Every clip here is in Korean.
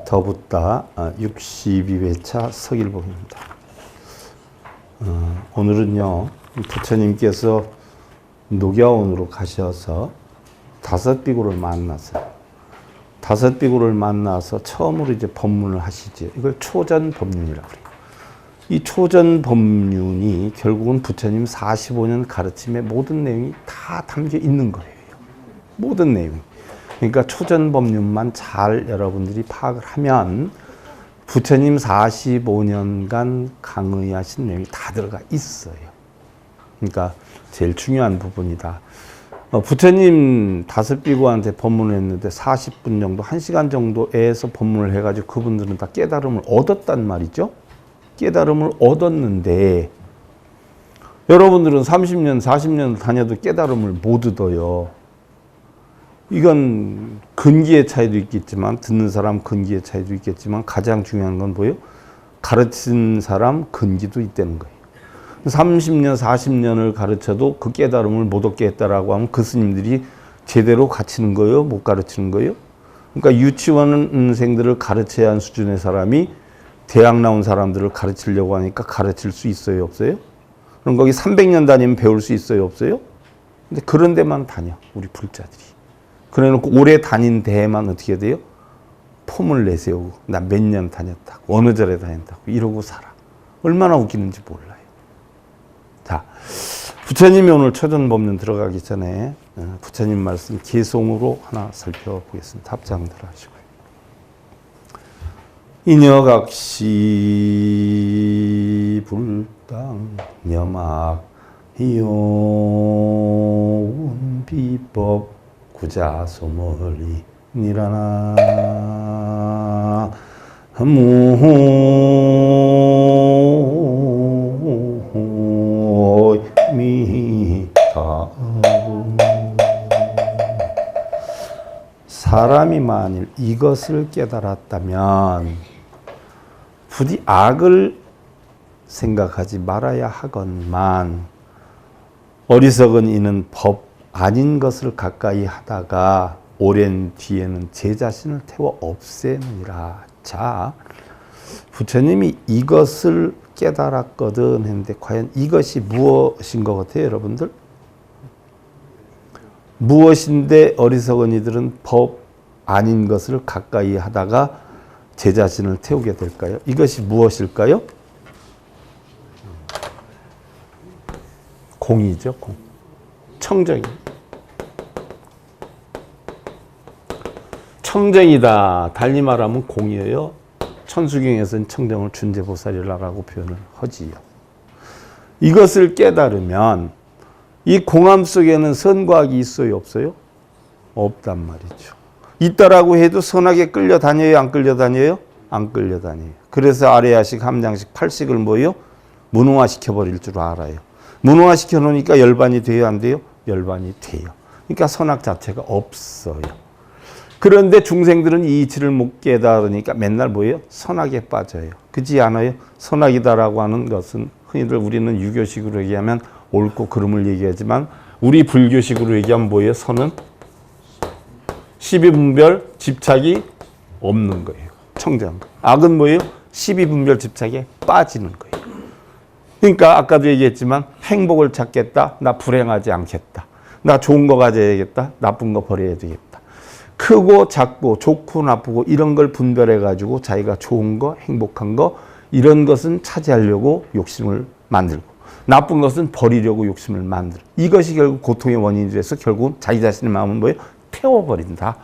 더붓다 62회차 서길봉입니다. 오늘은요, 부처님께서 녹야원으로 가셔서 다섯 비구를 만났어요. 다섯 비구를 만나서 처음으로 이제 법문을 하시죠. 이걸 초전법륜이라고 그래요. 이 초전법륜이 결국은 부처님 45년 가르침의 모든 내용이 다 담겨 있는 거예요. 모든 내용이. 그러니까 초전법륜만 잘 여러분들이 파악을 하면 부처님 45년간 강의하신 내용이 다 들어가 있어요. 그러니까 제일 중요한 부분이다. 부처님 다섯 비구한테 법문을 했는데 40분 정도, 1시간 정도에서 법문을 해가지고 그분들은 다 깨달음을 얻었단 말이죠. 깨달음을 얻었는데 여러분들은 30년, 40년 다녀도 깨달음을 못 얻어요. 이건 근기의 차이도 있겠지만, 듣는 사람 근기의 차이도 있겠지만, 가장 중요한 건 뭐예요? 가르친 사람 근기도 있다는 거예요. 30년, 40년을 가르쳐도 그 깨달음을 못 얻게 했다라고 하면 그 스님들이 제대로 가르치는 거예요? 못 가르치는 거예요? 그러니까 유치원생들을 가르쳐야 하는 수준의 사람이 대학 나온 사람들을 가르치려고 하니까 가르칠 수 있어요? 없어요? 그럼 거기 300년 다니면 배울 수 있어요? 없어요? 근데 그런 데만 다녀, 우리 불자들이. 그래 놓고 오래 다닌 데에만 어떻게 돼요? 폼을 내세우고 나 몇 년 다녔다고, 어느 절에 다녔다고 이러고 살아. 얼마나 웃기는지 몰라요. 자, 부처님이 오늘 초전법륜 들어가기 전에 부처님 말씀 개송으로 하나 살펴보겠습니다. 답장들 하시고요. 인여각시 불당 여막 이용 비법 구자 소멀리 니라나 무미타. 사람이 만일 이것을 깨달았다면 부디 악을 생각하지 말아야 하건만 어리석은 이는 법 아닌 것을 가까이 하다가 오랜 뒤에는 제 자신을 태워 없애느니라. 자, 부처님이 이것을 깨달았거든 했는데 과연 이것이 무엇인 것 같아요, 여러분들? 무엇인데 어리석은 이들은 법 아닌 것을 가까이 하다가 제 자신을 태우게 될까요? 이것이 무엇일까요? 공이죠, 공. 청정입니다. 청정이다. 달리 말하면 공이에요. 천수경에서는 청정을 준재보살이라고 표현을 하지요. 이것을 깨달으면 이 공함 속에는 선과 악이 있어요, 없어요? 없단 말이죠. 있다라고 해도 선악에 끌려다녀요, 안 끌려다녀요? 안 끌려다녀요. 그래서 아래야식, 함장식, 팔식을 뭐예요? 무능화시켜버릴 줄 알아요. 무능화시켜 놓으니까 열반이 돼요, 안 돼요? 열반이 돼요. 그러니까 선악 자체가 없어요. 그런데 중생들은 이 이치를 못 깨달으니까 맨날 뭐예요? 선악에 빠져요. 그렇지 않아요? 선악이다라고 하는 것은 흔히들 우리는 유교식으로 얘기하면 옳고 그름을 얘기하지만 우리 불교식으로 얘기하면 뭐예요? 선은 12분별 집착이 없는 거예요. 청정. 악은 뭐예요? 12분별 집착에 빠지는 거예요. 그러니까 아까도 얘기했지만 행복을 찾겠다. 나 불행하지 않겠다. 나 좋은 거 가져야겠다. 나쁜 거 버려야 되겠다. 크고 작고 좋고 나쁘고 이런 걸 분별해 가지고 자기가 좋은 거, 행복한 거 이런 것은 차지하려고 욕심을 만들고 나쁜 것은 버리려고 욕심을 만들고 이것이 결국 고통의 원인이 돼서 결국은 자기 자신의 마음은 뭐예요? 태워버린다.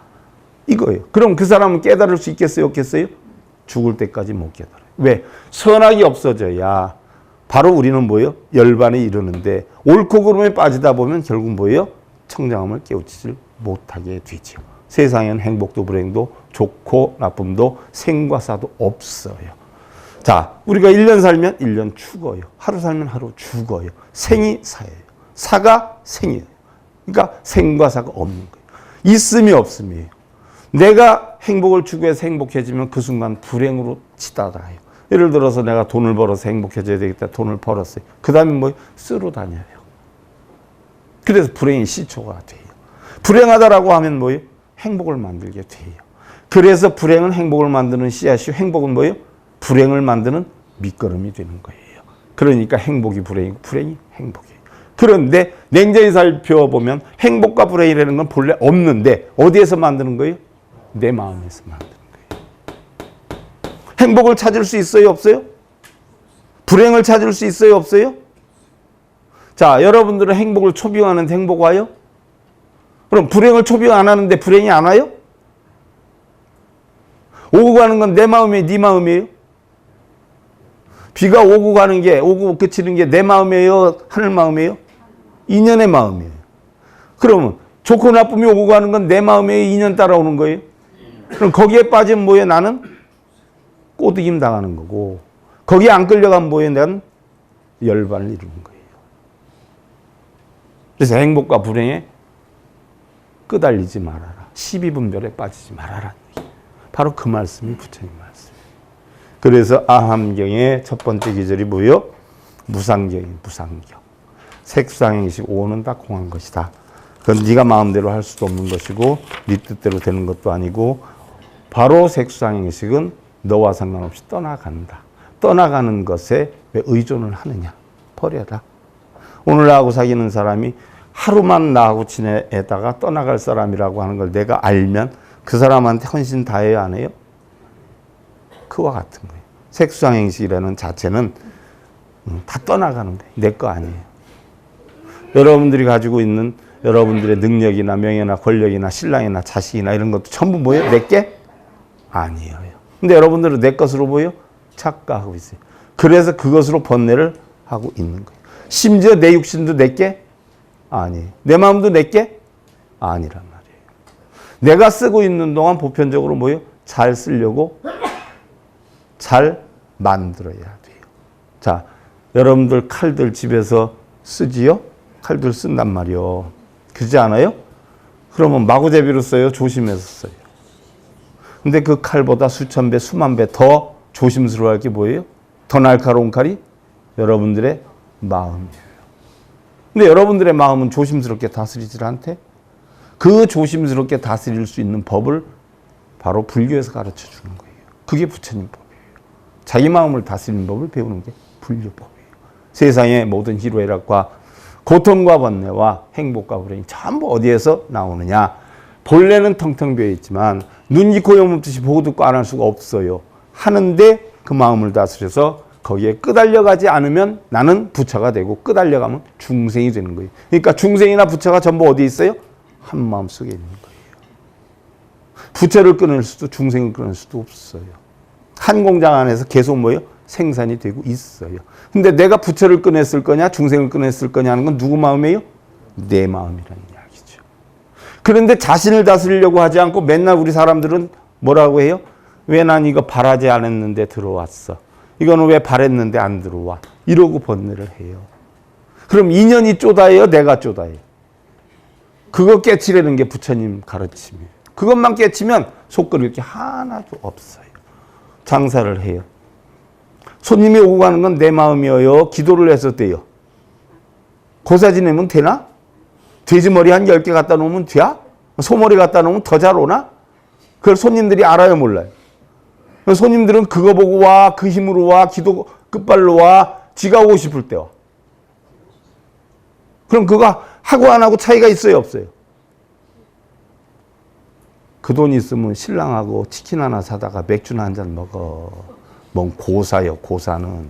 이거예요. 그럼 그 사람은 깨달을 수 있겠어요? 없겠어요? 죽을 때까지 못 깨달아요. 왜? 선악이 없어져야 바로 우리는 뭐예요? 열반에 이르는데 옳고 그름에 빠지다 보면 결국 뭐예요? 청정함을 깨우치지 못하게 되죠. 세상에는 행복도 불행도 좋고 나쁨도 생과 사도 없어요. 자, 우리가 1년 살면 1년 죽어요. 하루 살면 하루 죽어요. 생이 사예요. 사가 생이에요. 그러니까 생과 사가 없는 거예요. 있음이 없음이에요. 내가 행복을 추구해서 행복해지면 그 순간 불행으로 치달아요. 예를 들어서 내가 돈을 벌어서 행복해져야 되겠다. 돈을 벌었어요. 그 다음에 뭐 쓰러 다녀요. 그래서 불행이 시초가 돼요. 불행하다라고 하면 뭐예요? 행복을 만들게 돼요. 그래서 불행은 행복을 만드는 씨앗이요. 행복은 뭐예요? 불행을 만드는 밑거름이 되는 거예요. 그러니까 행복이 불행이고 불행이 행복이에요. 그런데 냉정히 살펴보면 행복과 불행이라는 건 본래 없는데 어디에서 만드는 거예요? 내 마음에서 만드는 거예요. 행복을 찾을 수 있어요? 없어요? 불행을 찾을 수 있어요? 없어요? 자, 여러분들은 행복을 초빙하는데 행복 와요? 그럼 불행을 초빙 안 하는데 불행이 안 와요? 오고 가는 건 내 마음이에요? 네 마음이에요? 비가 오고 가는 게, 오고 그치는 게 내 마음이에요? 하늘 마음이에요? 인연의 마음이에요. 그러면 좋고 나쁨이 오고 가는 건 내 마음이에요? 인연 따라오는 거예요? 그럼 거기에 빠지면 뭐예요? 나는 꼬드김 당하는 거고, 거기에 안 끌려가면 뭐예요? 나는 열반을 이루는 거예요. 그래서 행복과 불행에 끄달리지 말아라. 12분별에 빠지지 말아라. 바로 그 말씀이 부처님 말씀이에요. 그래서 아함경의 첫 번째 기절이 뭐예요? 무상경이 무상경. 색수상행식 5는 다 공한 것이다. 그건 네가 마음대로 할 수도 없는 것이고 네 뜻대로 되는 것도 아니고 바로 색수상행식은 너와 상관없이 떠나간다. 떠나가는 것에 왜 의존을 하느냐. 버려라. 오늘 나하고 사귀는 사람이 하루만 나하고 지내다가 떠나갈 사람이라고 하는 걸 내가 알면 그 사람한테 헌신 다 해야 안 해요? 그와 같은 거예요. 색수상행식이라는 자체는 다 떠나가는 거예요. 내 거 아니에요. 여러분들이 가지고 있는 여러분들의 능력이나 명예나 권력이나 신랑이나 자식이나 이런 것도 전부 뭐예요? 내 게 아니에요. 근데 여러분들은 내 것으로 보여? 착각하고 있어요. 그래서 그것으로 번뇌를 하고 있는 거예요. 심지어 내 육신도 내 게 아니에요. 내 마음도 내 게 아니란 말이에요. 내가 쓰고 있는 동안 보편적으로 뭐예요? 잘 쓰려고 잘 만들어야 돼요. 자, 여러분들 칼들 집에서 쓰지요? 칼들 쓴단 말이요. 그러지 않아요? 그러면 마구제비로 써요? 조심해서 써요? 근데 그 칼보다 수천 배, 수만 배 더 조심스러워할 게 뭐예요? 더 날카로운 칼이 여러분들의 마음이에요. 근데 여러분들의 마음은 조심스럽게 다스리질 않대? 그 조심스럽게 다스릴 수 있는 법을 바로 불교에서 가르쳐 주는 거예요. 그게 부처님 법이에요. 자기 마음을 다스리는 법을 배우는 게 불교법이에요. 세상의 모든 희로애락과 고통과 번뇌와 행복과 불행이 전부 어디에서 나오느냐. 본래는 텅텅 비어 있지만 눈, 귀, 코, 영 없듯이 보고 듣고 안 할 수가 없어요. 하는데 그 마음을 다스려서 거기에 끄달려가지 않으면 나는 부처가 되고 끄달려가면 중생이 되는 거예요. 그러니까 중생이나 부처가 전부 어디 있어요? 한 마음 속에 있는 거예요. 부처를 끊을 수도 중생을 끊을 수도 없어요. 한 공장 안에서 계속 뭐예요? 생산이 되고 있어요. 근데 내가 부처를 꺼냈을 거냐 중생을 꺼냈을 거냐 하는 건 누구 마음이에요? 내 마음이라는 이야기죠. 그런데 자신을 다스리려고 하지 않고 맨날 우리 사람들은 뭐라고 해요? 왜 난 이거 바라지 않았는데 들어왔어. 이거는 왜 바랬는데 안 들어와. 이러고 번뇌를 해요. 그럼 인연이 쪼다예요? 내가 쪼다예요? 그거 깨치려는 게 부처님 가르침이에요. 그것만 깨치면 속끓일 게 하나도 없어요. 장사를 해요. 손님이 오고 가는 건 내 마음이어요. 기도를 해서 돼요. 고사 지내면 되나? 돼지머리 한 10개 갖다 놓으면 돼? 소머리 갖다 놓으면 더 잘 오나? 그걸 손님들이 알아요, 몰라요? 손님들은 그거 보고 와, 그 힘으로 와, 기도 끝발로 와, 지가 오고 싶을 때 와. 그럼 그거 하고 안 하고 차이가 있어요, 없어요? 그 돈 있으면 신랑하고 치킨 하나 사다가 맥주나 한 잔 먹어. 뭔 고사요, 고사는.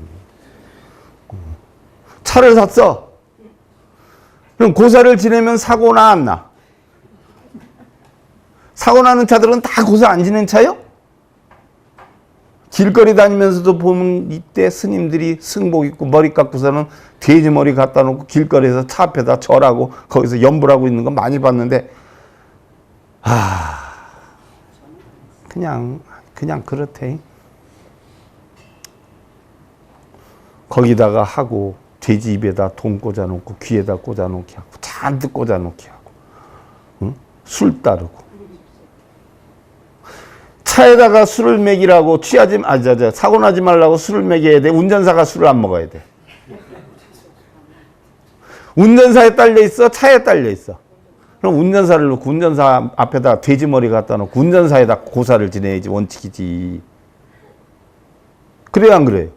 차를 샀어. 그럼 고사를 지내면 사고나 안 나? 사고 나는 차들은 다 고사 안 지낸 차요? 길거리 다니면서도 보면 이때 스님들이 승복 입고 머리 깎고서는 돼지 머리 갖다 놓고 길거리에서 차 앞에다 절하고 거기서 염불하고 있는 거 많이 봤는데 그냥 그렇대. 거기다가 하고 돼지 입에다 돈 꽂아놓고 귀에다 꽂아놓게 하고 잔뜩 꽂아놓게 하고 응? 술 따르고 차에다가 술을 먹이라고 사고 나지 말라고 술을 먹여야 돼. 운전사가 술을 안 먹어야 돼. 운전사에 딸려 있어? 차에 딸려 있어? 그럼 운전사를 놓고 운전사 앞에다 돼지머리 갖다 놓고 운전사에다 고사를 지내야지 원칙이지. 그래요 안 그래요?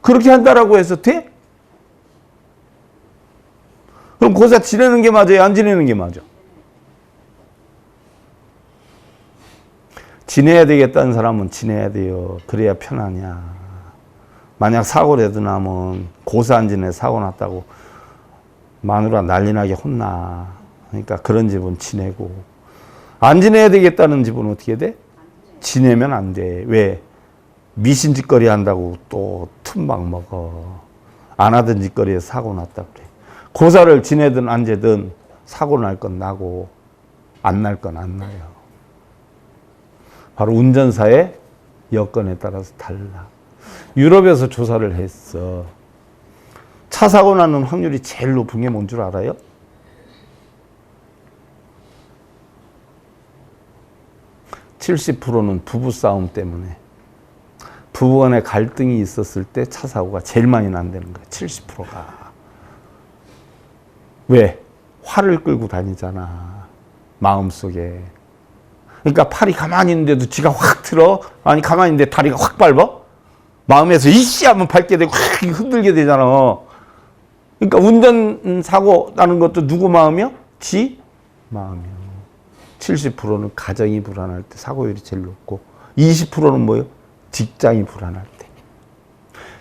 그렇게 한다라고 해서 돼? 그럼 고사 지내는 게 맞아요? 안 지내는 게 맞아? 지내야 되겠다는 사람은 지내야 돼요. 그래야 편하냐. 만약 사고라도 나면 고사 안 지내 사고 났다고 마누라 난리나게 혼나. 그러니까 그런 집은 지내고. 안 지내야 되겠다는 집은 어떻게 돼? 지내면 안 돼. 왜? 미신 짓거리 한다고 또 틈막 먹어. 안 하던 짓거리에 사고 났다 그래. 고사를 지내든 안 지내든 사고 날 건 나고 안 날 건 안 나요. 바로 운전사의 여건에 따라서 달라. 유럽에서 조사를 했어. 차 사고 나는 확률이 제일 높은 게 뭔 줄 알아요? (70%는) 부부싸움 때문에. 부부간에 갈등이 있었을 때 차 사고가 제일 많이 난다는 거야. 70%가. 왜? 화를 끌고 다니잖아. 마음속에. 그러니까 팔이 가만히 있는데도 지가 확 틀어. 아니 가만히 있는데 다리가 확 밟아. 마음에서 이씨 하면 밟게 되고 확 흔들게 되잖아. 그러니까 운전사고 나는 것도 누구 마음이요? 지 마음이요. 70%는 가정이 불안할 때 사고율이 제일 높고 20%는 뭐예요? 직장이 불안할 때.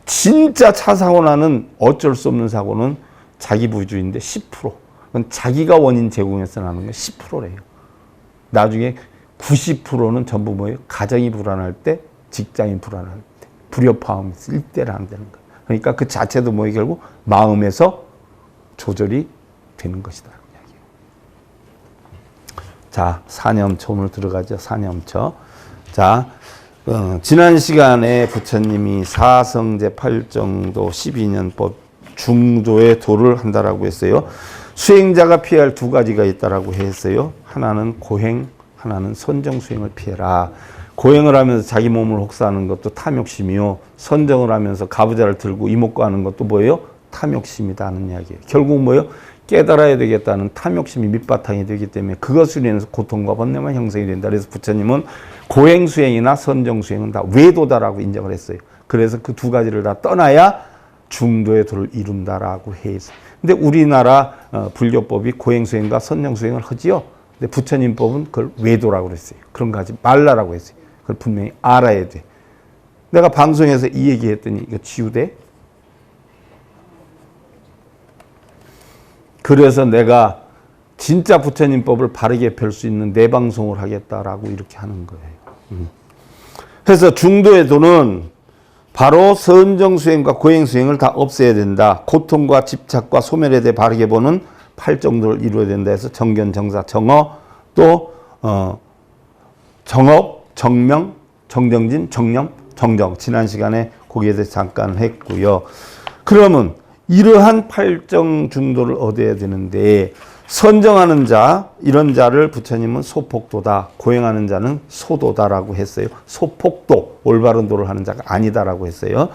진짜 차 사고 나는 어쩔 수 없는 사고는 자기 부주의인데 10%. 그건 자기가 원인 제공해서 나는 건 10%래요. 나중에 90%는 전부 뭐예요? 가정이 불안할 때, 직장이 불안할 때, 불협화음이 있을 때를 안 되는 거예요. 그러니까 그 자체도 뭐예요? 결국 마음에서 조절이 되는 것이다. 자, 사념처 오늘 들어가죠. 사념처. 자, 지난 시간에 부처님이 사성제 8정도 12년법 중도의 도를 한다라고 했어요. 수행자가 피할 두 가지가 있다라고 했어요. 하나는 고행, 하나는 선정 수행을 피해라. 고행을 하면서 자기 몸을 혹사하는 것도 탐욕심이요. 선정을 하면서 가부좌를 들고 이목구 하는 것도 뭐예요? 탐욕심이다 하는 이야기예요. 결국 뭐예요? 깨달아야 되겠다는 탐욕심이 밑바탕이 되기 때문에 그것으로 인해서 고통과 번뇌만 형성이 된다. 그래서 부처님은 고행 수행이나 선정 수행은 다 외도다라고 인정을 했어요. 그래서 그 두 가지를 다 떠나야 중도의 도를 이룬다라고 해서. 근데 우리나라 불교법이 고행 수행과 선정 수행을 하지요. 근데 부처님 법은 그걸 외도라고 그랬어요. 그런 거 하지 말라라고 했어요. 그걸 분명히 알아야 돼. 내가 방송에서 이 얘기했더니 이거 치유돼? 그래서 내가 진짜 부처님 법을 바르게 펼 수 있는 내 방송을 하겠다라고 이렇게 하는 거예요. 그래서 중도의 도는 바로 선정수행과 고행수행을 다 없애야 된다. 고통과 집착과 소멸에 대해 바르게 보는 8정도를 이루어야 된다 해서 정견, 정사, 정어, 또 정업, 정명, 정정진, 정념, 정정. 지난 시간에 거기에 대해서 잠깐 했고요. 그러면 이러한 8정 중도를 얻어야 되는데 선정하는 자, 이런 자를 부처님은 소폭도다. 고행하는 자는 소도다라고 했어요. 소폭도, 올바른 도를 하는 자가 아니다라고 했어요.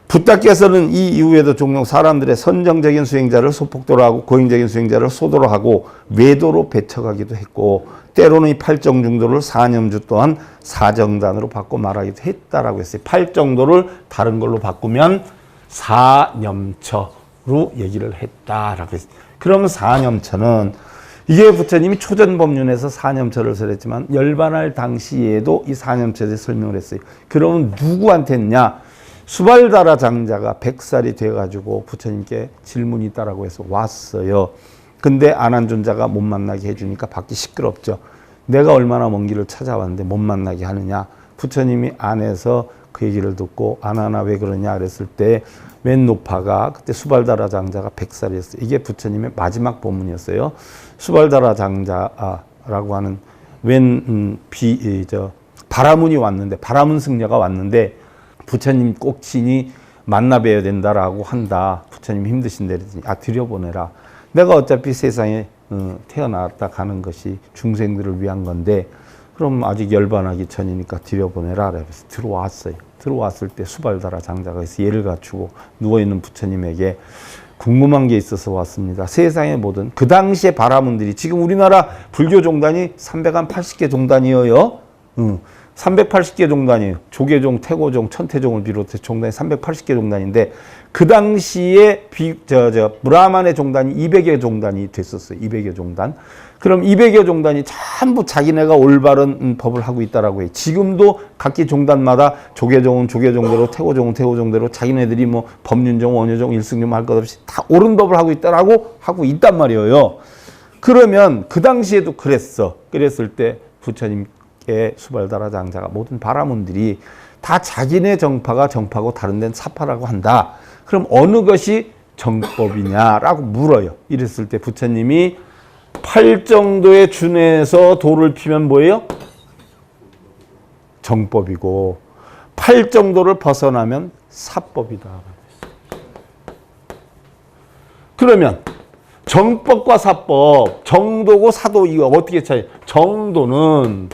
붓다께서는 이 이후에도 종종 사람들의 선정적인 수행자를 소폭도로 하고 고행적인 수행자를 소도로 하고 외도로 배척하기도 했고 때로는 이 8정 중도를 사념주 또한 사정단으로 바꿔 말하기도 했다라고 했어요. 8정도를 다른 걸로 바꾸면 사념처로 얘기를 했다라고 했어요. 그러면 사념처는 이게 부처님이 초전법륜에서 사념처를 설했지만 열반할 당시에도 이 사념처에 대해 설명을 했어요. 그러면 누구한테 했냐? 수발다라 장자가 100살이 돼가지고 부처님께 질문이 있다라고 해서 왔어요. 근데 안한존자가 못 만나게 해주니까 밖이 시끄럽죠. 내가 얼마나 먼 길을 찾아왔는데 못 만나게 하느냐. 부처님이 안에서 그 얘기를 듣고 안하나 왜 그러냐 그랬을 때 웬 노파가 그때 수발다라 장자가 100살이었어요. 이게 부처님의 마지막 법문이었어요. 수발다라 장자라고 하는 바라문이 왔는데 바라문 승려가 왔는데 부처님 꼭 친히 만나 뵈야 된다라고 한다. 부처님 힘드신데 그랬더니 드려보내라. 내가 어차피 세상에 태어났다 가는 것이 중생들을 위한 건데 그럼 아직 열반하기 전이니까 들여보내라. 그래서 들어왔어요. 들어왔을 때 수발다라 장자가 있어 예를 갖추고 누워있는 부처님에게 궁금한 게 있어서 왔습니다. 세상의 모든 그 당시에 바라문들이 지금 우리나라 불교 종단이 380개 종단이에요. 380개 종단이에요. 조계종, 태고종, 천태종을 비롯해 종단이 380개 종단인데 그 당시에 브라만의 종단이 200여 종단이 됐었어요. 200여 종단. 그럼 200여 종단이 전부 자기네가 올바른 법을 하고 있다라고 해요. 지금도 각기 종단마다 조계종은 조계종대로, 태고종은 태고종대로 자기네들이 뭐 법륜종, 원효종, 일승종 할 것 없이 다 옳은 법을 하고 있다라고 하고 있단 말이에요. 그러면 그 당시에도 그랬어. 그랬을 때 부처님께 수발다라 장자가 모든 바라문들이 다 자기네 정파가 정파고 다른 데는 사파라고 한다. 그럼 어느 것이 정법이냐라고 물어요. 이랬을 때 부처님이 8 정도에 준해서 도를 피면 뭐예요? 정법이고 8 정도를 벗어나면 사법이다. 그러면 정법과 사법, 정도고 사도 이거 어떻게 차이? 정도는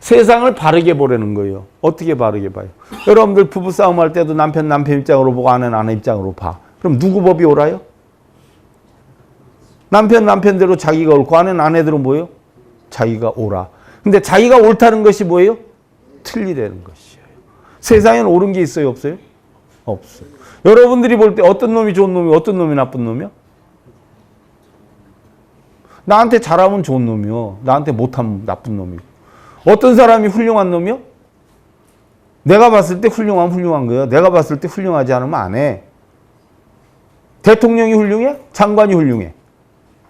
세상을 바르게 보라는 거예요. 어떻게 바르게 봐요? 여러분들 부부싸움 할 때도 남편 입장으로 보고 아내는 아내 입장으로 봐. 그럼 누구 법이 옳아요? 남편대로 자기가 옳고 아내는 아내대로 뭐예요? 자기가 옳아. 근데 자기가 옳다는 것이 뭐예요? 틀리다는 것이에요. 세상에는 옳은 게 있어요? 없어요? 없어요. 여러분들이 볼 때 어떤 놈이 좋은 놈이 어떤 놈이 나쁜 놈이요? 나한테 잘하면 좋은 놈이요. 나한테 못하면 나쁜 놈이고. 어떤 사람이 훌륭한 놈이요? 내가 봤을 때 훌륭하면 훌륭한 거예요. 내가 봤을 때 훌륭하지 않으면 안 해. 대통령이 훌륭해? 장관이 훌륭해?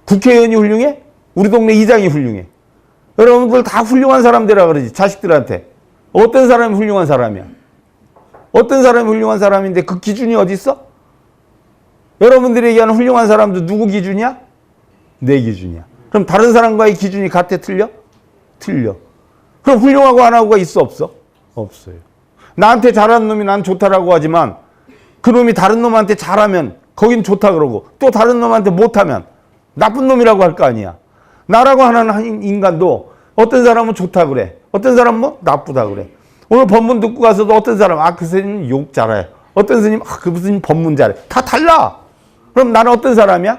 국회의원이 훌륭해? 우리 동네 이장이 훌륭해? 여러분들 다 훌륭한 사람들이라 그러지. 자식들한테. 어떤 사람이 훌륭한 사람이야? 어떤 사람이 훌륭한 사람인데 그 기준이 어디 있어? 여러분들이 얘기하는 훌륭한 사람도 누구 기준이야? 내 기준이야. 그럼 다른 사람과의 기준이 같아? 틀려? 틀려. 그럼 훌륭하고 안 하고가 있어? 없어? 없어요. 나한테 잘하는 놈이 난 좋다라고 하지만 그 놈이 다른 놈한테 잘하면 거긴 좋다 그러고 또 다른 놈한테 못하면 나쁜 놈이라고 할 거 아니야. 나라고 하는 인간도 어떤 사람은 좋다 그래. 어떤 사람은 뭐 나쁘다 그래. 오늘 법문 듣고 가서도 어떤 사람 그 스님 욕 잘해. 어떤 스님 그 스님 법문 잘해. 다 달라. 그럼 나는 어떤 사람이야?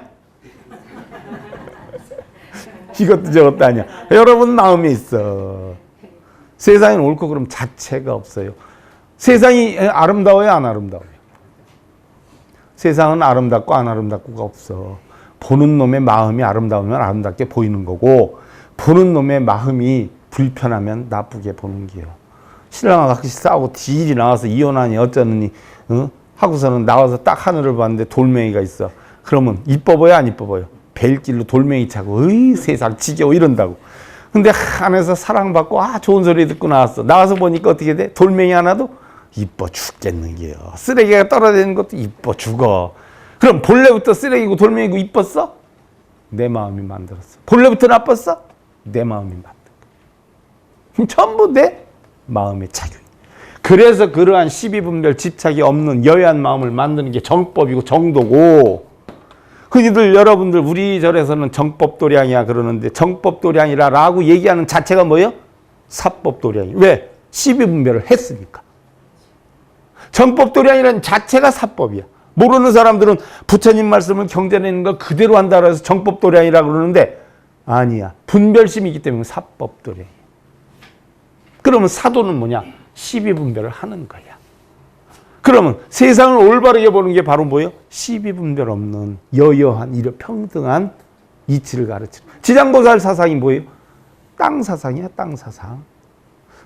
이것도 저것도 아니야. 여러분 마음에 있어. 세상엔 옳고 그름 자체가 없어요. 세상이 아름다워요, 안 아름다워요? 세상은 아름답고 안 아름답고가 없어. 보는 놈의 마음이 아름다우면 아름답게 보이는 거고 보는 놈의 마음이 불편하면 나쁘게 보는 게요. 신랑하고 같이 싸우고 딜이 나와서 이혼하니 어쩌느니 하고서는 나와서 딱 하늘을 봤는데 돌멩이가 있어. 그러면 이뻐 보여 안 이뻐 보여? 벨길로 돌멩이 차고 으이 세상 지겨워 이런다고. 근데 안에서 사랑받고 좋은 소리 듣고 나왔어. 나와서 보니까 어떻게 돼? 돌멩이 하나도 이뻐 죽겠는 게요. 쓰레기가 떨어지는 것도 이뻐 죽어. 그럼 본래부터 쓰레기고 돌멩이고 이뻤어? 내 마음이 만들었어. 본래부터 나빴어? 내 마음이 만든 거야. 전부 내 마음의 작용. 그래서 그러한 12분별 집착이 없는 여야한 마음을 만드는 게 정법이고 정도고 흔히들 여러분들 우리 절에서는 정법도량이야 그러는데 정법도량이라고 얘기하는 자체가 뭐예요? 사법도량이. 왜? 12분별을 했으니까. 정법도량이라는 자체가 사법이야. 모르는 사람들은 부처님 말씀을 경전내는 걸 그대로 한다고 해서 정법도량이라고 그러는데 아니야. 분별심이기 때문에 사법도량이야. 그러면 사도는 뭐냐? 12분별을 하는 거야. 그러면 세상을 올바르게 보는 게 바로 뭐예요? 12분별 없는 여여한 이런 평등한 이치를 가르치는. 지장보살 사상이 뭐예요? 땅 사상이야. 땅 사상.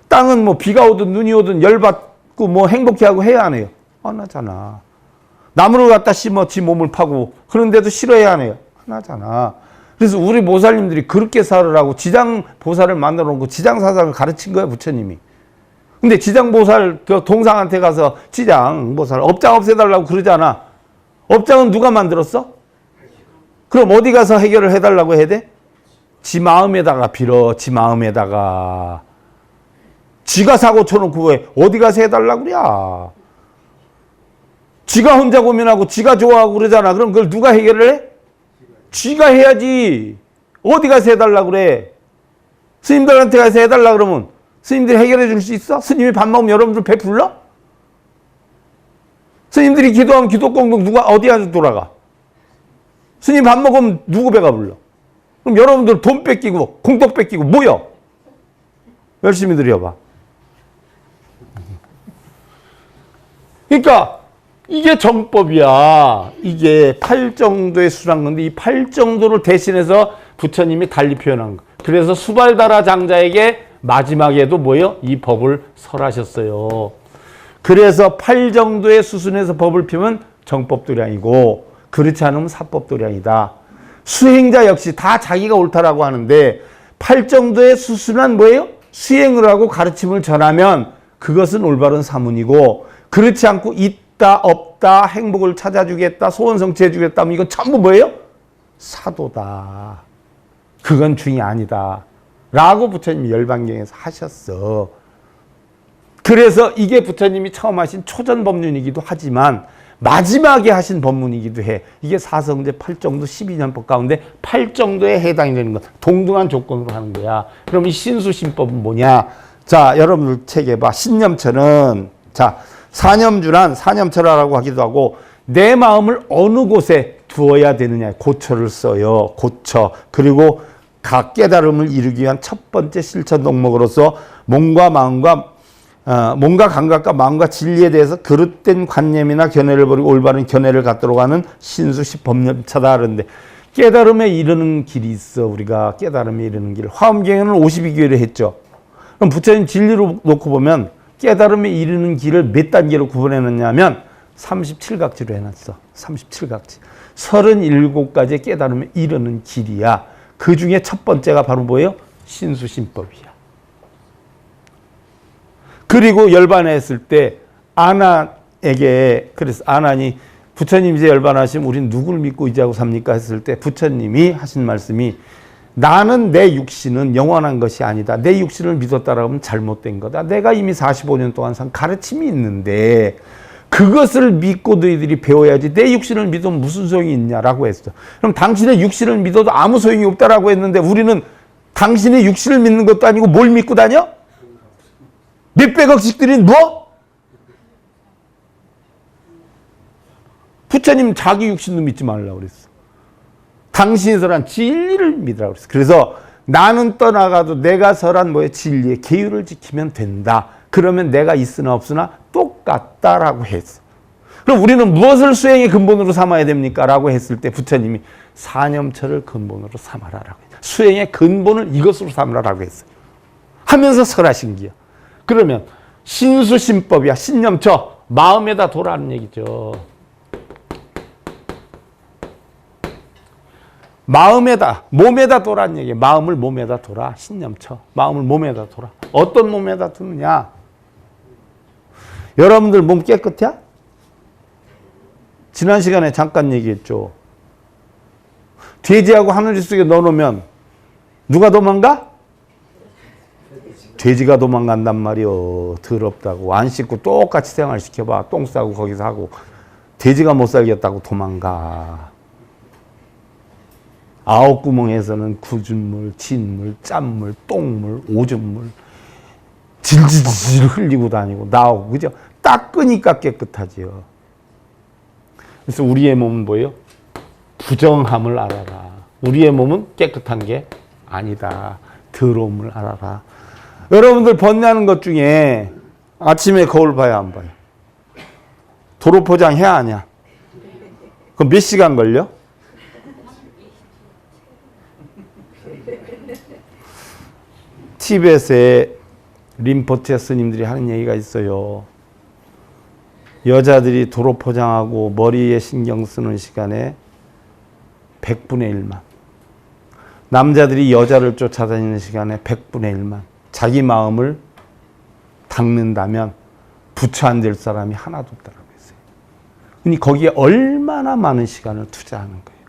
땅은 뭐 비가 오든 눈이 오든 열받고 뭐 행복해하고 해야 안 해요? 안 하잖아. 나무를 갖다 심어 지 몸을 파고 그런데도 싫어해야 안 해요? 안 하잖아. 그래서 우리 보살님들이 그렇게 살으라고 지장보살을 만들어 놓고 지장사상을 가르친 거야 부처님이. 근데 지장보살 동상한테 가서 지장보살 업장 없애달라고 그러잖아. 업장은 누가 만들었어? 그럼 어디 가서 해결을 해달라고 해야 돼? 지 마음에다가 빌어. 지 마음에다가. 지가 사고 쳐놓고 왜 어디 가서 해달라고 그래? 지가 혼자 고민하고 지가 좋아하고 그러잖아. 그럼 그걸 누가 해결을 해? 지가 해야지. 어디 가서 해달라고 그래? 스님들한테 가서 해달라 그러면 스님들이 해결해 줄 수 있어? 스님이 밥 먹으면 여러분들 배 불러? 스님들이 기도하면 기도공동 누가 어디한테 돌아가? 스님 밥 먹으면 누구 배가 불러? 그럼 여러분들 돈 뺏기고 공덕 뺏기고 뭐요? 열심히 드려봐. 그러니까 이게 정법이야. 이게 8정도의 수란 건데 이 8정도를 대신해서 부처님이 달리 표현한 거. 그래서 수발다라 장자에게 마지막에도 뭐예요? 이 법을 설하셨어요. 그래서 8정도의 수순에서 법을 피우면 정법도량이고 그렇지 않으면 사법도량이다. 수행자 역시 다 자기가 옳다라고 하는데 8정도의 수순한 뭐예요? 수행을 하고 가르침을 전하면 그것은 올바른 사문이고 그렇지 않고 있다 없다 행복을 찾아주겠다 소원 성취해주겠다 하면 이건 전부 뭐예요? 사도다. 그건 중이 아니다. 라고 부처님이 열반경에서 하셨어. 그래서 이게 부처님이 처음 하신 초전법륜이기도 하지만 마지막에 하신 법문이기도 해. 이게 사성제 8정도 12년법 가운데 8정도에 해당이 되는 것. 동등한 조건으로 하는 거야. 그럼 이 신수신법은 뭐냐? 자, 여러분들 책에 봐. 신념처는 자, 사념주란 사념처라고 하기도 하고 내 마음을 어느 곳에 두어야 되느냐. 고처를 써요. 고처. 그리고 각 깨달음을 이루기 위한 첫 번째 실천 덕목으로서 몸과 마음과 몸과 감각과 마음과 진리에 대해서 그릇된 관념이나 견해를 버리고 올바른 견해를 갖도록 하는 신수시 법념차다 그러는데 깨달음에 이르는 길이 있어. 우리가 깨달음에 이르는 길. 화엄경에는 52교를 했죠. 그럼 부처님 진리로 놓고 보면 깨달음에 이르는 길을 몇 단계로 구분해놨냐면 37각지로 해놨어. 37각지. 37가지의 깨달음에 이르는 길이야. 그 중에 첫 번째가 바로 뭐예요? 신수신법이야. 그리고 열반했을 때 아난에게 그래서 아난이 부처님 이제 열반하시면 우리는 누구를 믿고 의지하고 삽니까? 했을 때 부처님이 하신 말씀이 나는 내 육신은 영원한 것이 아니다. 내 육신을 믿었다라고 하면 잘못된 거다. 내가 이미 45년 동안 산 가르침이 있는데 그것을 믿고 너희들이 배워야지 내 육신을 믿으면 무슨 소용이 있냐라고 했어. 그럼 당신의 육신을 믿어도 아무 소용이 없다라고 했는데 우리는 당신의 육신을 믿는 것도 아니고 뭘 믿고 다녀? 몇백억씩 들인 뭐? 부처님 자기 육신도 믿지 말라고 그랬어. 당신이 설한 진리를 믿으라고 그랬어. 그래서 나는 떠나가도 내가 설한 뭐에 진리의 계율을 지키면 된다. 그러면 내가 있으나 없으나 똑같다라고 했어. 그럼 우리는 무엇을 수행의 근본으로 삼아야 됩니까? 라고 했을 때 부처님이 사념처를 근본으로 삼아라라고 했어. 수행의 근본을 이것으로 삼으라라고 했어요. 하면서 설하신 기야. 그러면 신수신법이야. 신념처. 마음에다 도라는 얘기죠. 마음에다, 몸에다 도라는 얘기야. 마음을 몸에다 둬라. 신념처. 마음을 몸에다 둬라. 어떤 몸에다 두느냐? 여러분들 몸 깨끗해? 지난 시간에 잠깐 얘기했죠. 돼지하고 하늘이 속에 넣어놓으면 누가 도망가? 돼지가 도망간단 말이요. 더럽다고. 안 씻고 똑같이 생활시켜봐. 똥 싸고 거기서 하고. 돼지가 못 살겠다고 도망가. 아홉 구멍에서는 구준물, 진물, 짠물, 똥물, 오줌물 질질질 흘리고 다니고 나오고 그죠? 닦으니까 깨끗하지요. 그래서 우리의 몸은 뭐예요? 부정함을 알아라. 우리의 몸은 깨끗한 게 아니다. 더러움을 알아라. 여러분들 번뇌하는 것 중에 아침에 거울 봐야 안 봐요? 도로 포장 해야 하냐? 그럼 몇 시간 걸려? 티벳의 림포체 스님들이 하는 얘기가 있어요. 여자들이 도로 포장하고 머리에 신경 쓰는 시간에 100분의 1만. 남자들이 여자를 쫓아다니는 시간에 100분의 1만. 자기 마음을 닦는다면 부처 안 될 사람이 하나도 없다고 했어요. 그러니 거기에 얼마나 많은 시간을 투자하는 거예요.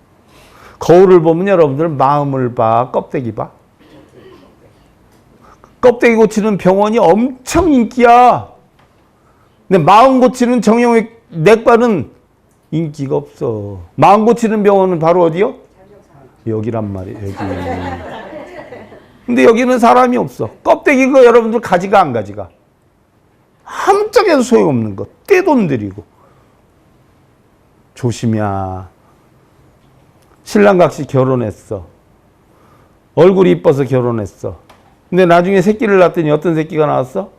거울을 보면 여러분들 마음을 봐, 껍데기 봐. 껍데기 고치는 병원이 엄청 인기야. 근데 마음 고치는 정형외 내과는 인기가 없어. 마음 고치는 병원은 바로 어디요? 여기란 말이에요. 여기. 근데 여기는 사람이 없어. 껍데기가 여러분들 가지가 안 가지가. 아무 쪽에도 소용없는 거. 떼돈 들이고. 조심이야. 신랑각시 결혼했어. 얼굴이 이뻐서 결혼했어. 근데 나중에 새끼를 낳았더니 어떤 새끼가 나왔어?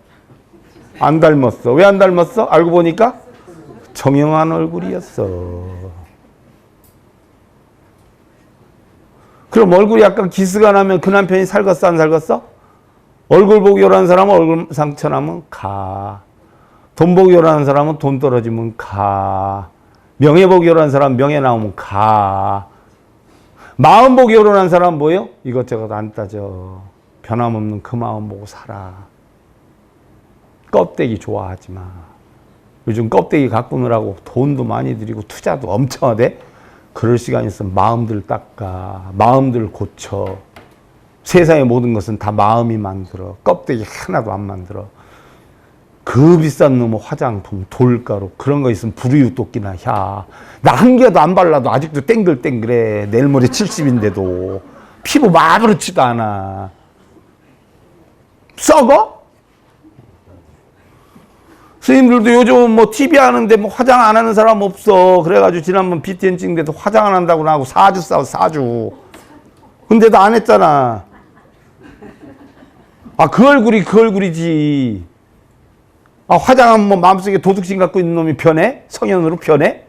안 닮았어. 왜 안 닮았어? 알고 보니까 정형한 얼굴이었어. 그럼 얼굴이 약간 기스가 나면 그 남편이 살겄어, 안 살겄어? 얼굴 보고 결혼한 사람은 얼굴 상처 나면 가. 돈 보고 결혼한 사람은 돈 떨어지면 가. 명예 보고 결혼한 사람은 명예 나오면 가. 마음 보고 결혼한 사람은 뭐예요? 이것저것 안 따져. 변함없는 그 마음 보고 살아. 껍데기 좋아하지 마. 요즘 껍데기 가꾸느라고 돈도 많이 들이고 투자도 엄청 하대. 그럴 시간 있으면 마음들 닦아. 마음들 고쳐. 세상의 모든 것은 다 마음이 만들어. 껍데기 하나도 안 만들어. 그 비싼 놈의 화장품, 돌가루 그런 거 있으면 불우유독기나 야. 나 한 개도 안 발라도 아직도 땡글땡글해. 내일 모레 70인데도. 피부 마그렇지도 않아. 썩어? 스님들도 요즘 뭐 TV 하는데 뭐 화장 안 하는 사람 없어. 그래가지고 지난번 BTN 찍는데도 화장 안 한다고 나하고 4주 싸웠어, 4주. 근데도 안 했잖아. 아, 그 얼굴이 그 얼굴이지. 아, 화장하면 뭐 마음속에 도둑심 갖고 있는 놈이 변해? 성현으로 변해?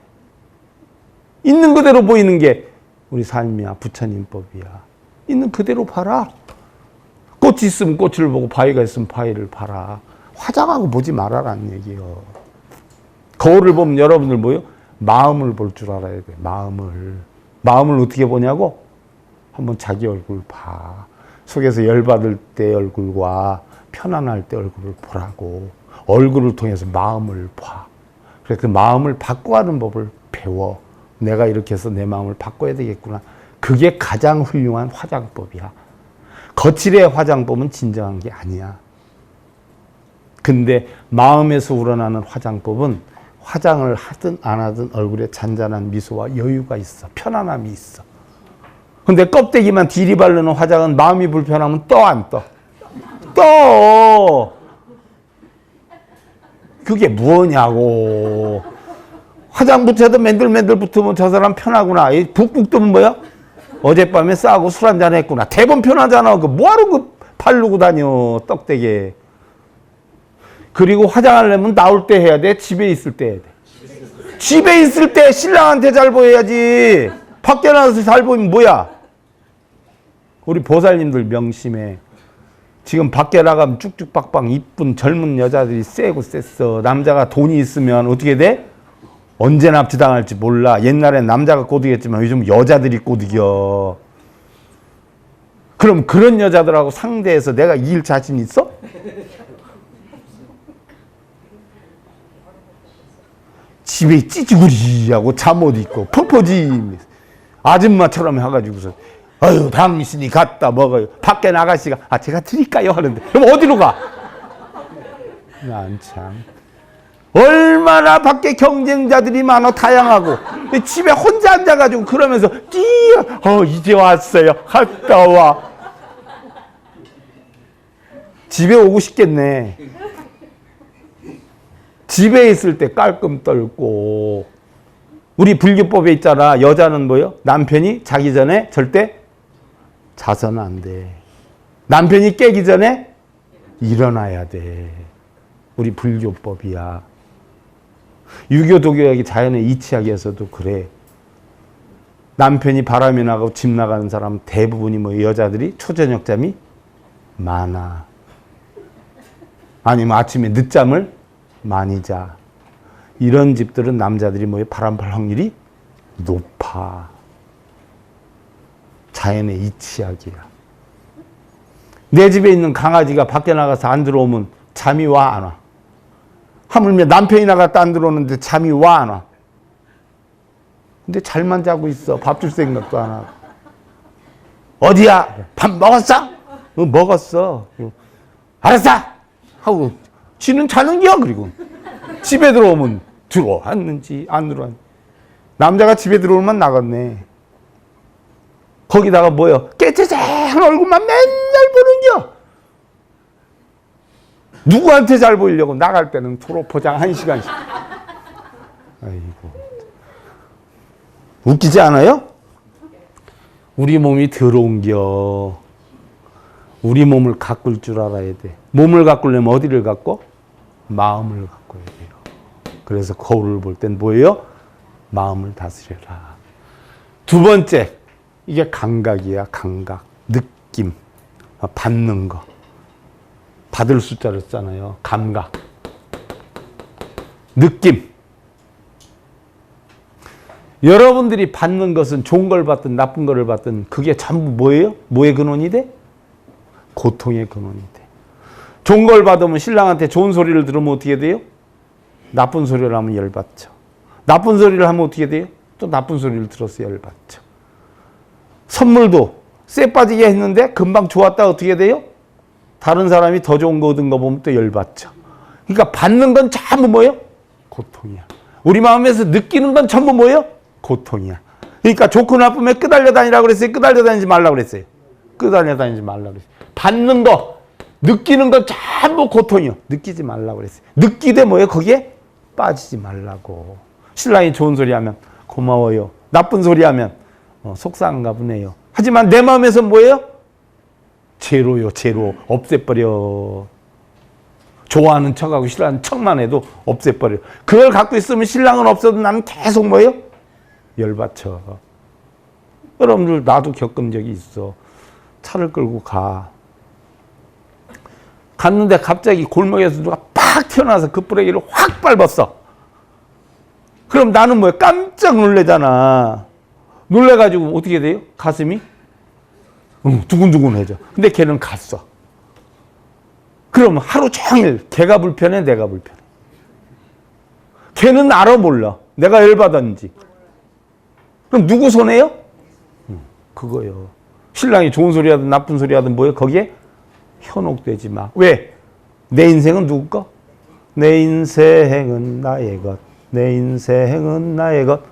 있는 그대로 보이는 게 우리 삶이야. 부처님법이야. 있는 그대로 봐라. 꽃이 있으면 꽃을 보고 바위가 있으면 바위를 봐라. 화장하고 보지 말아라는 얘기요. 거울을 보면 여러분들 뭐요? 마음을 볼 줄 알아야 돼. 마음을 어떻게 보냐고? 한번 자기 얼굴 봐. 속에서 열받을 때 얼굴과 편안할 때 얼굴을 보라고. 얼굴을 통해서 마음을 봐. 그래서 그 마음을 바꿔가는 법을 배워. 내가 이렇게 해서 내 마음을 바꿔야 되겠구나. 그게 가장 훌륭한 화장법이야. 거칠의 화장법은 진정한 게 아니야. 근데 마음에서 우러나는 화장법은 화장을 하든 안 하든 얼굴에 잔잔한 미소와 여유가 있어. 편안함이 있어. 근데 껍데기만 디리 바르는 화장은 마음이 불편하면 떠 안 떠? 떠! 그게 뭐냐고. 화장 붙여도 맨들맨들 붙으면 저 사람 편하구나. 북북 뜨면 뭐야? 어젯밤에 싸고 술 한잔 했구나. 대본 편하잖아. 그 뭐하러 그 바르고 다녀, 떡대게. 그리고 화장하려면 나올 때 해야 돼? 집에 있을 때 해야 돼? 집에 있을 때 신랑한테 잘 보여야지. 밖에 나가서 잘 보이면 뭐야? 우리 보살님들 명심해. 지금 밖에 나가면 쭉쭉박박 이쁜 젊은 여자들이 세고 셌어. 남자가 돈이 있으면 어떻게 돼? 언제 납치당할지 몰라. 옛날엔 남자가 꼬드겼지만 요즘 여자들이 꼬드겨. 그럼 그런 여자들하고 상대해서 내가 이길 자신 있어? 집에 찌찌구리하고 잠옷 입고 퍼퍼지 아줌마처럼 해가지고서 아유 당신이 갖다 먹어요. 밖에 나가시가 아 제가 드릴까요? 하는데 그럼 어디로 가? 난 참 얼마나 밖에 경쟁자들이 많아 다양하고 집에 혼자 앉아가지고 그러면서 뛰어 이제 왔어요. 갔다 와. 집에 오고 싶겠네. 집에 있을 때 깔끔 떨고 우리 불교법에 있잖아. 여자는 뭐요? 남편이 자기 전에 절대 자서는 안 돼. 남편이 깨기 전에 일어나야 돼. 우리 불교법이야. 유교, 도교학이 자연의 이치학에서도 그래. 남편이 바람이 나가고 집 나가는 사람 대부분이 뭐 여자들이 초저녁잠이 많아. 아니면 아침에 늦잠을 많이 자. 이런 집들은 남자들이 뭐 바람 팔 확률이 높아. 자연의 이치학이야. 내 집에 있는 강아지가 밖에 나가서 안 들어오면 잠이 와, 안 와? 하물며 남편이 나갔다 안 들어오는데 잠이 와, 안 와? 근데 잘만 자고 있어. 밥 줄 생각도 안 하고. 어디야? 밥 먹었어? 먹었어. 알았어! 하고 지는 자는겨. 그리고 집에 들어오면 들어왔는지 안 들어왔는지. 남자가 집에 들어오면 나갔네. 거기다가 뭐요? 깨끗한 얼굴만 맨날 보는겨. 누구한테 잘 보이려고 나갈 때는 도로 포장 1시간씩. 아이고. 웃기지 않아요? 우리 몸이 더러운겨. 우리 몸을 가꿀 줄 알아야 돼. 몸을 가꾸려면 어디를 가꿔? 마음을 가꿔야 돼요. 그래서 거울을 볼 땐 뭐예요? 마음을 다스려라. 두 번째, 이게 감각이야. 감각, 느낌, 받는 거. 받을 숫자를 쓰잖아요. 감각, 느낌. 여러분들이 받는 것은 좋은 걸 받든 나쁜 거를 받든 그게 전부 뭐예요? 뭐의 근원이 돼? 고통의 근원이 돼. 좋은 걸 받으면 신랑한테 좋은 소리를 들으면 어떻게 돼요? 나쁜 소리를 하면 열받죠. 나쁜 소리를 하면 어떻게 돼요? 또 나쁜 소리를 들어서 열받죠. 선물도 쎄 빠지게 했는데 금방 좋았다 어떻게 돼요? 다른 사람이 더 좋은 거 얻은 거 보면 또 열받죠. 그러니까 받는 건 전부 뭐예요? 고통이야. 우리 마음에서 느끼는 건 전부 뭐예요? 고통이야. 그러니까 좋고 나쁨에 끄달려 다니라고 그랬어요? 끄달려 다니지 말라고 그랬어요? 끄달려 다니지 말라고 그랬어요. 받는 거, 느끼는 건 전부 고통이요. 느끼지 말라고 그랬어요. 느끼되 뭐예요? 거기에 빠지지 말라고. 신랑이 좋은 소리 하면 고마워요. 나쁜 소리 하면 속상한가 보네요. 하지만 내 마음에서 뭐예요? 제로요. 제로. 없애버려. 좋아하는 척하고 싫어하는 척만 해도 없애버려. 그걸 갖고 있으면 신랑은 없어도 나는 계속 뭐예요? 열받쳐. 여러분들 나도 겪은 적이 있어. 차를 끌고 가. 갔는데 갑자기 골목에서 누가 팍 튀어나와서 급브레이크를 확 밟았어. 그럼 나는 뭐야? 깜짝 놀래잖아. 놀래가지고 어떻게 돼요? 가슴이 두근두근해져. 근데 걔는 갔어. 그럼 하루 종일 걔가 불편해, 내가 불편해. 걔는 알아 몰라. 내가 열받았는지. 그럼 누구 손해요? 그거요. 신랑이 좋은 소리 하든 나쁜 소리 하든 뭐예요? 거기에 현혹되지 마. 왜? 내 인생은 누구 거? 내 인생은 나의 것. 내 인생은 나의 것.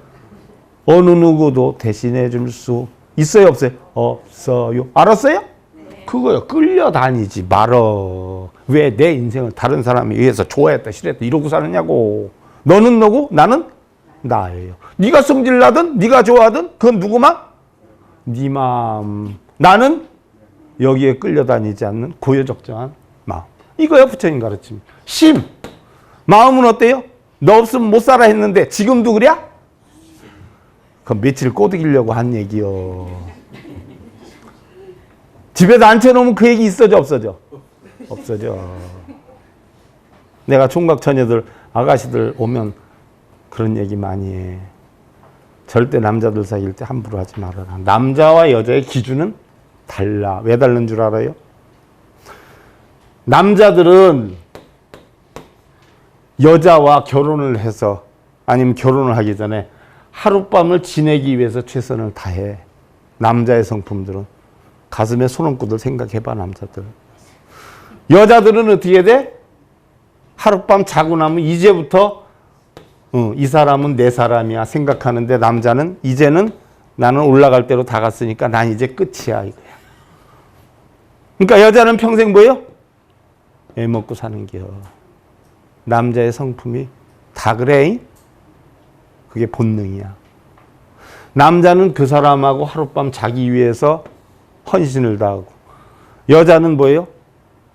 어느 누구도 대신해 줄 수 있어요, 없어요? 없어요. 알았어요? 네. 그거요. 끌려다니지 말어. 왜 내 인생을 다른 사람에 의해서 좋아했다, 싫어했다 이러고 사느냐고. 너는 너고 나는 나예요. 네가 성질나든 네가 좋아하든 그건 누구 마음? 네 마음. 나는 여기에 끌려다니지 않는 고요적정한 마음. 이거야 부처님 가르침. 심. 마음은 어때요? 너 없으면 못 살아 했는데 지금도 그래? 그럼 며칠 꼬드기려고 한 얘기요. 집에다 앉혀놓으면 그 얘기 있어져 없어져? 없어져. 내가 총각 처녀들 아가씨들 오면 그런 얘기 많이 해. 절대 남자들 사귈 때 함부로 하지 말아라. 남자와 여자의 기준은 달라. 왜 다른 줄 알아요? 남자들은 여자와 결혼을 해서 아니면 결혼을 하기 전에 하룻밤을 지내기 위해서 최선을 다해. 남자의 성품들은. 가슴에 손 얹고들 생각해봐 남자들. 여자들은 어떻게 돼? 하룻밤 자고 나면 이제부터 이 사람은 내 사람이야 생각하는데 남자는 이제는 나는 올라갈 대로 다 갔으니까 난 이제 끝이야 이거야. 그러니까 여자는 평생 뭐예요? 애 먹고 사는 겨. 남자의 성품이 다 그래. 그게 본능이야. 남자는 그 사람하고 하룻밤 자기 위해서 헌신을 다하고 여자는 뭐예요?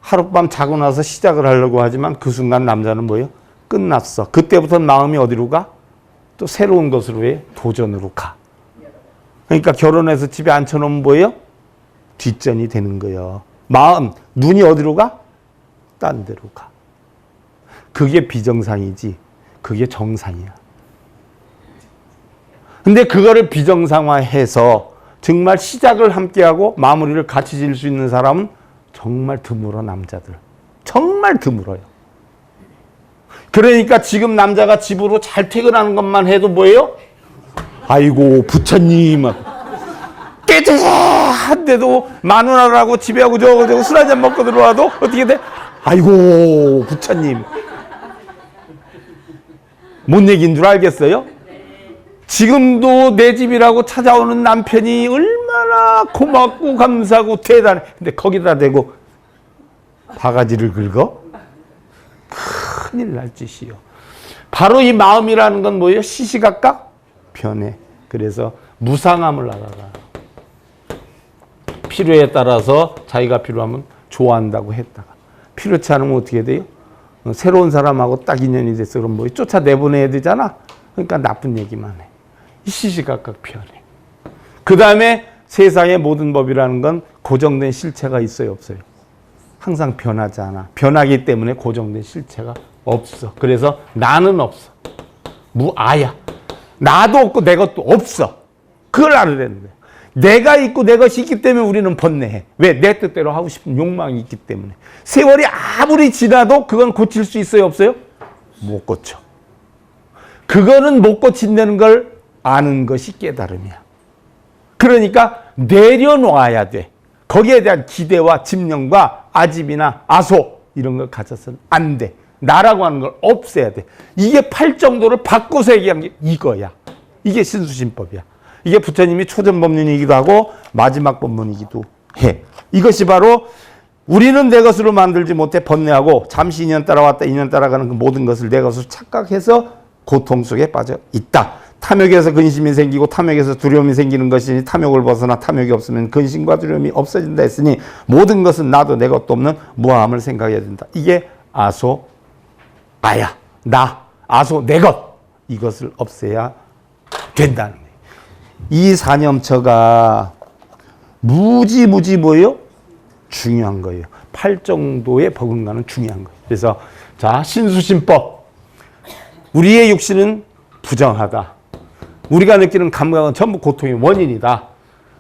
하룻밤 자고 나서 시작을 하려고 하지만 그 순간 남자는 뭐예요? 끝났어. 그때부터 마음이 어디로 가? 또 새로운 것으로 해? 도전으로 가. 그러니까 결혼해서 집에 앉혀놓으면 뭐예요? 뒷전이 되는 거예요. 마음, 눈이 어디로 가? 딴 데로 가. 그게 비정상이지 그게 정상이야. 근데 그거를 비정상화해서 정말 시작을 함께하고 마무리를 같이 지을 수 있는 사람은 정말 드물어. 남자들 정말 드물어요. 그러니까 지금 남자가 집으로 잘 퇴근하는 것만 해도 뭐예요? 아이고 부처님 깨끗한데도 마누라라고 집에하고 저거 술 한잔 먹고 들어와도 어떻게 돼? 아이고 부처님. 뭔 얘기인 줄 알겠어요? 지금도 내 집이라고 찾아오는 남편이 얼마나 고맙고 감사하고 대단해. 근데 거기다 대고 바가지를 긁어? 큰일 날 짓이요. 바로 이 마음이라는 건 뭐예요? 시시각각 변해. 그래서 무상함을 알아라. 필요에 따라서 자기가 필요하면 좋아한다고 했다가 필요치 않으면 어떻게 돼요? 새로운 사람하고 딱 인연이 됐어. 그럼 뭐 쫓아내보내야 되잖아. 그러니까 나쁜 얘기만 해. 시시각각 변해. 그 다음에 세상의 모든 법이라는 건 고정된 실체가 있어요, 없어요? 항상 변하지 않아. 변하기 때문에 고정된 실체가 없어. 그래서 나는 없어. 무아야. 나도 없고 내 것도 없어. 그걸 알아내는 거야. 내가 있고 내 것이 있기 때문에 우리는 번뇌해. 왜? 내 뜻대로 하고 싶은 욕망이 있기 때문에. 세월이 아무리 지나도 그건 고칠 수 있어요, 없어요? 못 고쳐. 그거는 못 고친다는 걸 아는 것이 깨달음이야. 그러니까 내려놓아야 돼. 거기에 대한 기대와 집념과 아집이나 아소 이런 걸 가져서는 안 돼. 나라고 하는 걸 없애야 돼. 이게 팔정도를 바꿔서 얘기한 게 이거야. 이게 신수신법이야. 이게 부처님이 초전법문이기도 하고 마지막 법문이기도 해. 이것이 바로 우리는 내 것으로 만들지 못해 번뇌하고 잠시 인연 따라왔다 인연 따라가는 그 모든 것을 내 것으로 착각해서 고통 속에 빠져 있다. 탐욕에서 근심이 생기고 탐욕에서 두려움이 생기는 것이니 탐욕을 벗어나 탐욕이 없으면 근심과 두려움이 없어진다 했으니 모든 것은 나도 내 것도 없는 무아함을 생각해야 된다. 이게 아소 아야. 나 아소 내 것. 이것을 없애야 된다는 거예요. 이 사념처가 무지 뭐예요? 중요한 거예요. 팔정도의 버금가는 중요한 거예요. 그래서 자, 신수신법. 우리의 육신은 부정하다. 우리가 느끼는 감각은 전부 고통의 원인이다.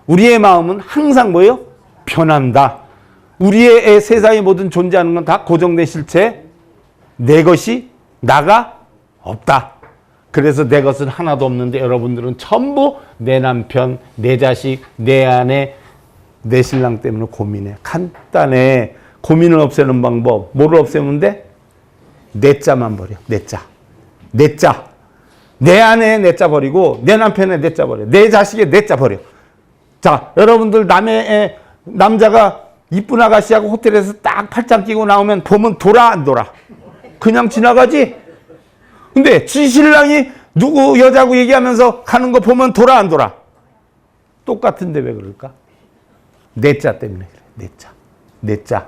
우리의 마음은 항상 뭐예요? 변한다. 우리의 세상에 모든 존재하는 건 다 고정된 실체. 내 것이 나가 없다. 그래서 내 것은 하나도 없는데 여러분들은 전부 내 남편, 내 자식, 내 아내, 내 신랑 때문에 고민해. 간단해. 고민을 없애는 방법. 뭐를 없애면 돼? 내 자만 버려. 내 자. 내 자. 내 아내의 내 자 버리고 내 남편의 내 자 버려. 내 자식의 내 자 버려. 자, 여러분들 남자가 이쁜 아가씨하고 호텔에서 딱 팔짱 끼고 나오면 보면 돌아 안 돌아? 그냥 지나가지? 근데 지 신랑이 누구 여자고 얘기하면서 가는 거 보면 돌아 안 돌아? 똑같은데 왜 그럴까? 내 자 때문에 그래. 내 자. 내 자.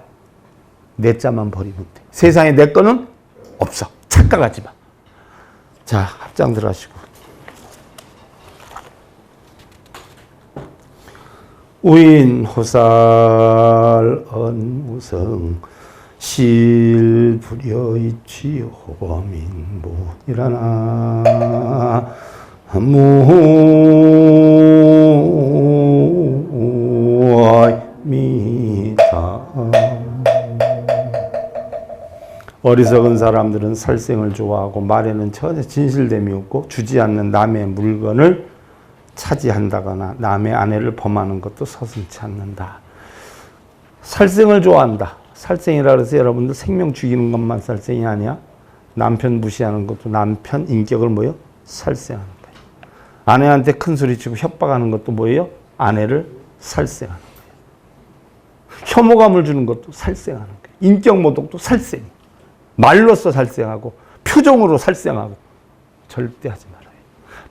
내 자만 버리면 돼. 세상에 내 거는 없어. 착각하지 마. 자, 합장들 하시고. 우인호살 언무성 실불여이치 호범인본이라나 무아미다. 어리석은 사람들은 살생을 좋아하고 말에는 전혀 진실됨이 없고 주지 않는 남의 물건을 차지한다거나 남의 아내를 범하는 것도 서슴지 않는다. 살생을 좋아한다. 살생이라 그래서 여러분들 생명 죽이는 것만 살생이 아니야. 남편 무시하는 것도 남편 인격을 뭐예요? 살생하는 거예요. 아내한테 큰 소리 치고 협박하는 것도 뭐예요? 아내를 살생하는 거예요. 혐오감을 주는 것도 살생하는 거예요. 인격 모독도 살생. 말로써 살생하고 표정으로 살생하고 절대 하지 말아요.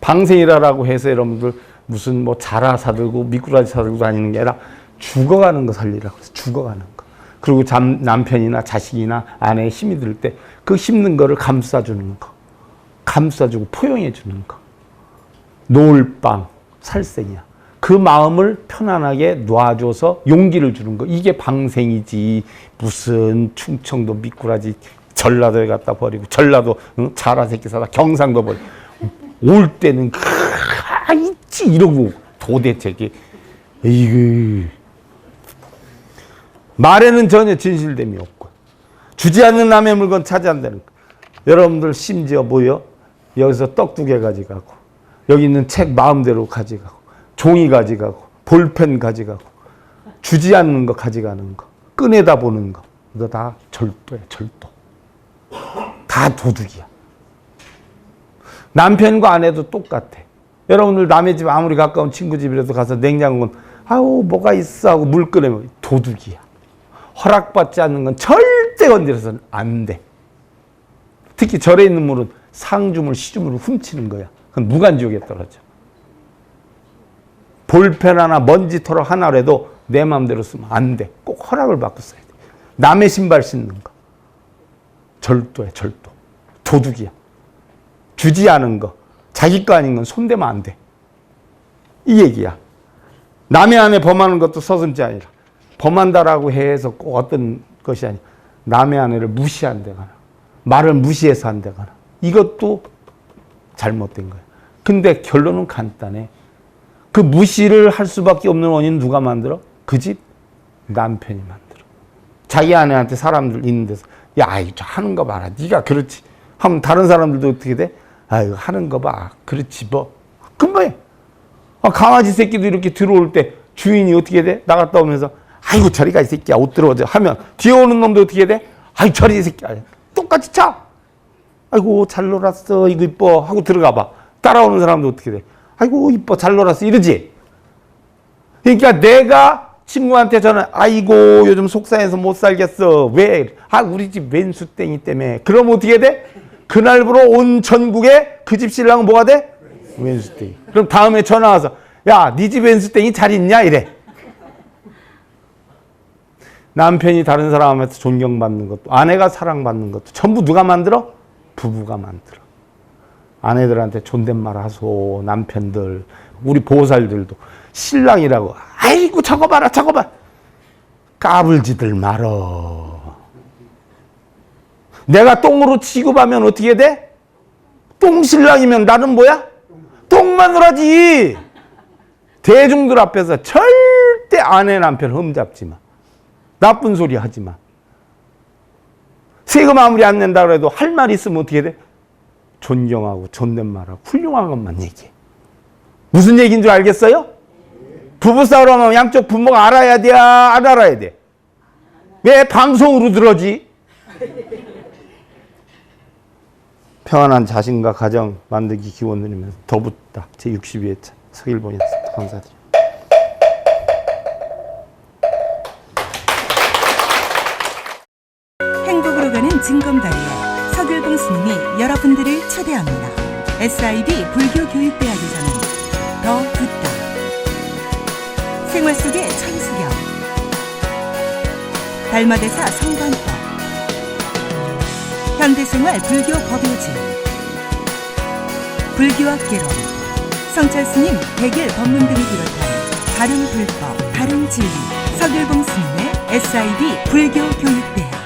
방생이라고 해서 여러분들 무슨 뭐 자라 사들고 미꾸라지 사들고 다니는 게 아니라 죽어가는 거 살리라고 해서 죽어가는 거. 그리고 남편이나 자식이나 아내의 힘이 들 때 그 힘든 거를 감싸주는 거. 감싸주고 포용해주는 거. 노을방 살생이야. 그 마음을 편안하게 놔줘서 용기를 주는 거. 이게 방생이지. 무슨 충청도 미꾸라지 전라도에 갖다 버리고 전라도 자라 새끼 사다 경상도 버리고 올 때는 있지 이러고 도대체 이게 말에는 전혀 진실됨이 없고 주지 않는 남의 물건 차지한다는 거. 여러분들 심지어 뭐요? 여기서 떡 2개 가져가고 여기 있는 책 마음대로 가져가고 종이 가져가고 볼펜 가져가고 주지 않는 거 가져가는 거 꺼내다 보는 거 이거 다 절도야. 절도. 다 도둑이야. 남편과 아내도 똑같아. 여러분들 남의 집 아무리 가까운 친구 집이라도 가서 냉장고는 아우 뭐가 있어 하고 물 꺼내면 도둑이야. 허락받지 않는 건 절대 건드려서는 안 돼. 특히 절에 있는 물은 상주물, 시주물을 훔치는 거야. 그건 무간지옥에 떨어져. 볼펜 하나, 먼지털 하나라도 내 마음대로 쓰면 안 돼. 꼭 허락을 받고 써야 돼. 남의 신발 신는 거. 절도야, 절도. 도둑이야. 주지 않은 거. 자기 거 아닌 건 손대면 안 돼. 이 얘기야. 남의 아내 범하는 것도 서슴지 아니라 범한다라고 해서 꼭 어떤 것이 아니야. 남의 아내를 무시한다거나 말을 무시해서 한다거나 이것도 잘못된 거야. 근데 결론은 간단해. 그 무시를 할 수밖에 없는 원인 누가 만들어? 그 집 남편이 만들어. 자기 아내한테 사람들 있는 데서 야 이거 하는 거 봐라. 네가 그렇지. 하면 다른 사람들도 어떻게 돼? 아 이거 하는 거 봐. 그렇지 뭐. 금방에 강아지 새끼도 이렇게 들어올 때 주인이 어떻게 돼? 나갔다 오면서 아이고 저리가 이 새끼야 옷 들어오자 하면 뒤에 오는 놈도 어떻게 돼? 아이 저리 이 새끼야. 똑같이 차. 아이고 잘 놀았어 이거 이뻐 하고 들어가 봐. 따라오는 사람도 어떻게 돼? 아이고 이뻐 잘 놀았어 이러지. 그러니까 내가 친구한테 저는 아이고 요즘 속상해서 못 살겠어. 왜? 아 우리 집 왼수땡이 때문에. 그럼 어떻게 돼? 그날부로 온 전국에 그 집 신랑은 뭐가 돼? 왼수땡이. 그럼 다음에 전화 와서 야 네 집 왼수땡이 잘 있냐 이래. 남편이 다른 사람한테 존경받는 것도 아내가 사랑받는 것도 전부 누가 만들어? 부부가 만들어. 아내들한테 존댓말 하소. 남편들 우리 보살들도 신랑이라고 아이고 저거 봐라 저거 봐. 까불지들 말어. 내가 똥으로 취급하면 어떻게 돼? 똥신랑이면 나는 뭐야? 똥마누라지. 대중들 앞에서 절대 아내 남편 흠잡지 마. 나쁜 소리 하지 마. 세금 아무리 안 낸다고 해도 할 말 있으면 어떻게 돼? 존경하고 존댓말하고 훌륭한 것만 얘기해. 무슨 얘기인 줄 알겠어요? 부부싸움하면 양쪽 부모가 알아야 돼? 안 알아야 돼? 왜 방송으로 들어지? 평안한 자신과 가정 만들기 기원 드리면서 더 붙다 제62회차 서길본이었습니다. 감사드립니다. 행복으로 가는 징검다리에 서길봉 스님이 여러분들을 초대합니다. SIB 불교교육대학에서는 더 붙다, 생활 속의 천수경, 달마대사 성관법, 현대생활 불교 법요지, 불교학개론, 성찰스님 백일 법문 등을 비롯한 다른 불법, 다른 진리, 서길봉 스님의 SIB 불교교육대학.